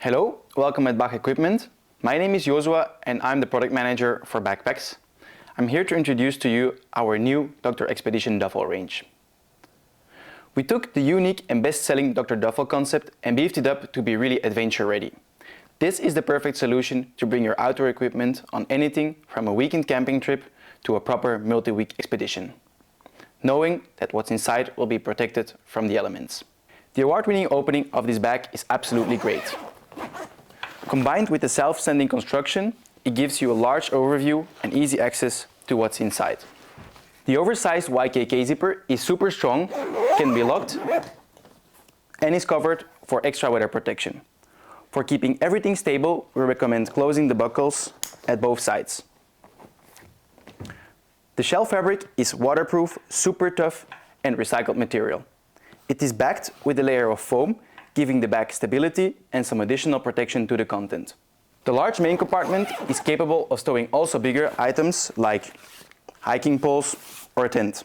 Hello, welcome at BACH Equipment. My name is Josua and I'm the product manager for backpacks. I'm here to introduce to you our new Dr. Expedition duffel range. We took the unique and best-selling Dr. Duffel concept and beefed it up to be really adventure ready. This is the perfect solution to bring your outdoor equipment on anything from a weekend camping trip to a proper multi-week expedition, knowing that what's inside will be protected from the elements. The award-winning opening of this bag is absolutely great. Combined with the self-standing construction, it gives you a large overview and easy access to what's inside. The oversized YKK zipper is super strong, can be locked, and is covered for extra weather protection. For keeping everything stable, we recommend closing the buckles at both sides. The shell fabric is waterproof, super tough, and recycled material. It is backed with a layer of foam, giving the bag stability and some additional protection to the content. The large main compartment is capable of stowing also bigger items like hiking poles or a tent.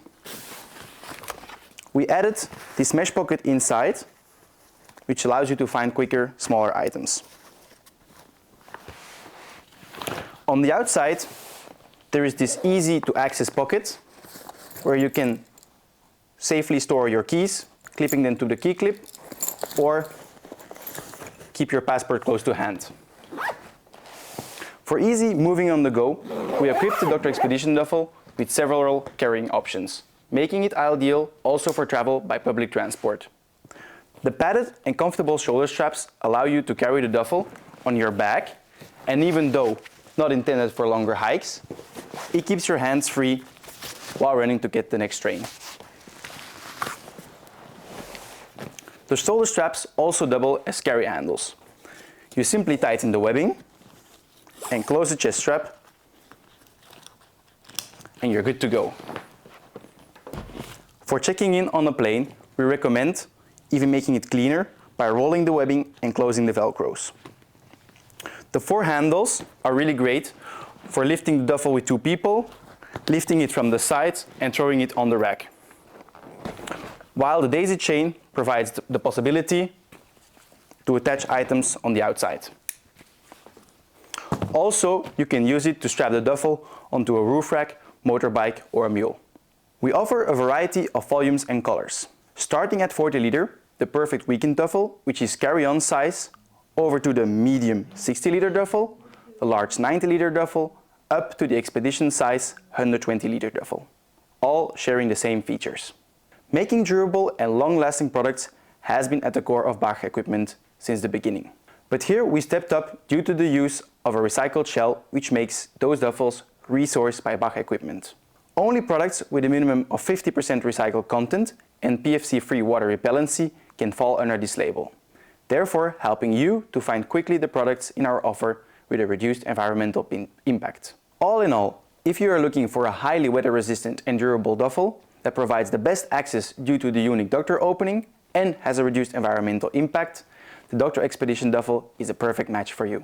We added this mesh pocket inside, which allows you to find quicker, smaller items. On the outside, there is this easy to access pocket where you can safely store your keys, clipping them to the key clip, or keep your passport close to hand. For easy moving on the go, we equipped the Dr. Expedition duffel with several carrying options, making it ideal also for travel by public transport. The padded and comfortable shoulder straps allow you to carry the duffel on your back, and even though not intended for longer hikes, it keeps your hands free while running to get the next train. The shoulder straps also double as carry handles. You simply tighten the webbing and close the chest strap, and you're good to go. For checking in on a plane, we recommend even making it cleaner by rolling the webbing and closing the velcros. The 4 handles are really great for lifting the duffel with 2 people, lifting it from the sides and throwing it on the rack. While the daisy chain provides the possibility to attach items on the outside. Also, you can use it to strap the duffel onto a roof rack, motorbike or a mule. We offer a variety of volumes and colors, starting at 40 liter, the perfect weekend duffel, which is carry-on size, over to the medium 60 liter duffel, the large 90 liter duffel, up to the expedition size 120 liter duffel, all sharing the same features. Making durable and long-lasting products has been at the core of BACH Equipment since the beginning. But here we stepped up due to the use of a recycled shell, which makes those duffels resourced by BACH Equipment. Only products with a minimum of 50% recycled content and PFC-free water repellency can fall under this label, therefore helping you to find quickly the products in our offer with a reduced environmental impact. All in all, if you are looking for a highly weather-resistant and durable duffel that provides the best access due to the unique Dr. opening and has a reduced environmental impact, the Dr. Expedition duffel is a perfect match for you.